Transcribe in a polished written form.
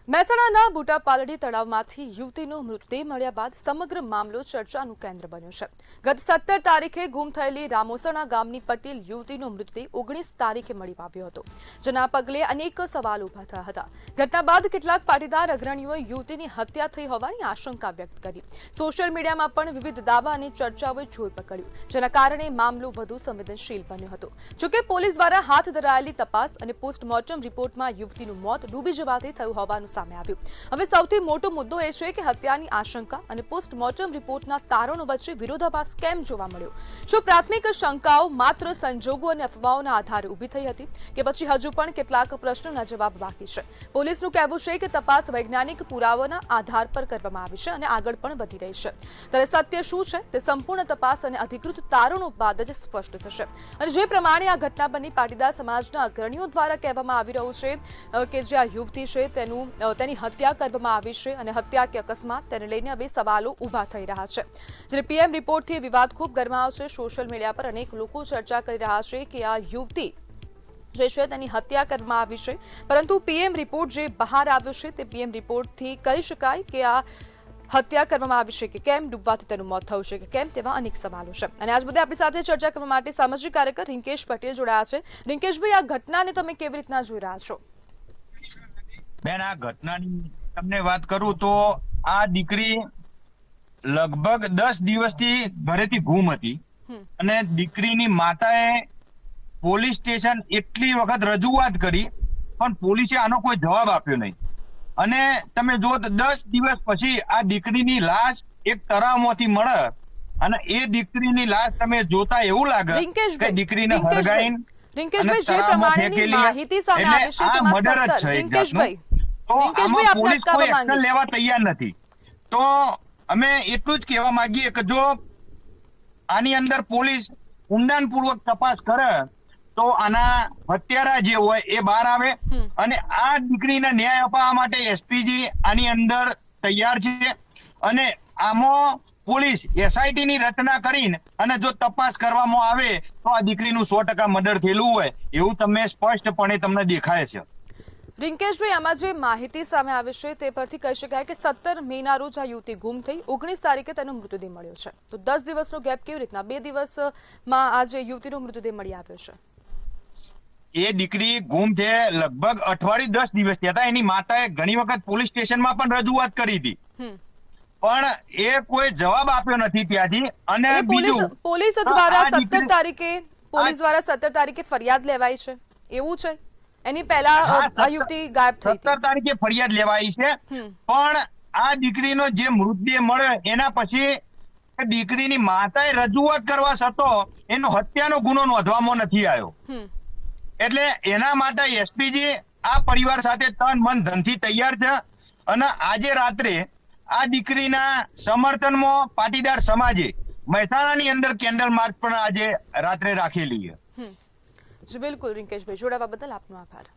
મહેસાણાના બુટાપાલડી તળાવમાંથી યુવતીનો મૃતદેહ મળ્યા બાદ સમગ્ર મામલો ચર્ચાનું કેન્દ્ર બન્યો છે. ગત 17 તારીખે ગુમ થયેલી રામોસણા ગામની પટેલ યુવતીનો મૃતદેહ 19 તારીખે મળી આવ્યો હતો, જેના પગલે અનેક સવાલ ઉભા થયા હતા. ઘટના બાદ કેટલાક પાટીદાર અગ્રણીઓએ યુવતીની હત્યા થઈ હોવાની આશંકા વ્યક્ત કરી. સોશિયલ મીડિયામાં પણ વિવિધ દાવા અને ચર્ચાઓએ જોર પકડ્યું, જેના કારણે મામલો વધુ સંવેદનશીલ બન્યો હતો. જોકે પોલીસ દ્વારા હાથ ધરાયેલી તપાસ અને પોસ્ટમોર્ટમ રિપોર્ટમાં યુવતીનું મોત ડૂબી જવાથી થયું હોવાનું સામે આવ્યું. હવે સૌથી મોટો મુદ્દો એ છે કે હત્યાની આશંકા અને પોસ્ટમોર્ટમ રિપોર્ટના તારણો વચ્ચે વિરોધાભાસ કેમ જોવા મળ્યો? શું પ્રાથમિક શંકાઓ માત્ર સંજોગો અને અફવાઓના આધારે ઊભી થઈ હતી કે પછી હજુ પણ કેટલાક પ્રશ્નોના જવાબ બાકી છે? પોલીસનું કહેવું છે કે તપાસ વૈજ્ઞાનિક પુરાવાના આધાર પર કરવામાં આવી છે અને આગળ પણ વધી રહી છે. ત્યારે સત્ય શું છે તે સંપૂર્ણ તપાસ અને અધિકૃત તારણો બાદ જ સ્પષ્ટ થશે. અને જે પ્રમાણે આ ઘટના બની, પાટીદાર સમાજના અગ્રણીઓ દ્વારા કહેવામાં આવી રહ્યું છે કે જે આ યુવતી છે તેની હત્યા કરવામાં આવી છે અને હત્યા કે અકસ્માત તેને લઈને હવે સવાલો ઊભા થઈ રહ્યા છે. જ્યારે પીએમ રિપોર્ટથી વિવાદ ખૂબ ગરમાયો છે. સોશિયલ મીડિયા પર અનેક લોકો ચર્ચા કરી રહ્યા છે કે આ યુવતી જે છે તેની હત્યા કરવામાં આવી છે, પરંતુ પીએમ રિપોર્ટ જે બહાર આવ્યો છે તે પીએમ રિપોર્ટથી કહી શકાય કે આ હત્યા કરવામાં આવી છે કે કેમ, ડૂબવાથી તેનું મોત થયું છે કે કેમ, તેવા અનેક સવાલો છે. અને આજ બધે આપણી સાથે ચર્ચા કરવા માટે સામાજિક કાર્યકર રિંકેશ પટેલ જોડાયા છે. રિંકેશભાઈ, આ ઘટનાને તમે કેવી રીતના જોઈ રહ્યા છો? બેન, આ ઘટનાની તમને વાત કરું તો આ દીકરી લગભગ 10 દિવસથી ઘરેથી ગુમ હતી અને દીકરીની માતાએ પોલીસ સ્ટેશન એટલી વખત રજૂઆત કરી પણ પોલીસે આનો કોઈ જવાબ આપ્યો નહીં. અને તમે જો તો 10 દિવસ પછી આ દીકરીની લાશ એક તળાવમાંથી મળે અને એ દીકરીની લાશ તમે જોતા એવું લાગે કે દીકરીને હરગાઈને રિંકેશભાઈ, જે પ્રમાણેની માહિતી સામે આવી છે તેમાં સત્તર રિંકેશભાઈ પોલીસ કોઈ એક્શન લેવા તૈયાર નથી. તો અમે એટલું જ કહેવા માંગીએ કે જો આની અંદર પોલીસ ઊંડાણપૂર્વક તપાસ કરે તો આના હત્યારા જે હોય એ બહાર આવે અને આ દીકરીને ન્યાય અપાવવા માટે એસપીજી આની અંદર તૈયાર છે. અને આમાં પોલીસ એસઆઈટી ની રચના કરીને અને જો તપાસ કરવામાં આવે તો આ દીકરીનું 100% મર્ડર થયેલું હોય એવું તમે સ્પષ્ટપણે તમને દેખાય છે. રિંકેશભાઈ, આમાં જે માહિતી સામે આવે છે તે પરથી કહી શકાય કે 17 મેના રોજ આ યુવતી ગુમ થઈ, 19 તારીખે તેનો મૃતદેહ મળ્યો છે. તો 10 દિવસનો ગેપ કેવી રીતના? 2 દિવસમાં આ જે યુવતીનો મૃતદેહ મળી આવ્યો છે. એ દીકરી ગુમ છે લગભગ અઠવાડિયે 10 દિવસ થયા હતા. એની માતાએ ઘણી વખત પોલીસ સ્ટેશનમાં પણ રજૂઆત કરી હતી પણ એ કોઈ જવાબ આપ્યો નથી ત્યાંથી. અને પોલીસ દ્વારા 17 તારીખે ફરિયાદ લેવાઈ છે એવું છે. એની પહેલા આ યુવતી ગાયબ થઈ. 17 તારીખે ફરિયાદ લેવાઈ છે પણ આ દીકરીનો જે મૃતદેહ મળે એના પછી દીકરીની માતાએ રજૂઆત કરવા છતાં એનો હત્યાનો ગુનો નોંધવામાં નથી આવ્યો. એટલે એના માટે એસપીજી આ પરિવાર સાથે તન મન ધનથી તૈયાર છે. અને આજે રાત્રે આ દીકરીના સમર્થનમાં પાટીદાર સમાજે મહેસાણાની અંદર કેન્ડલ માર્ચ પણ આજે રાત્રે રાખેલી છે. જી બિલકુલ રિંકેશભાઈ, જોડાવા બદલ આપનો આભાર.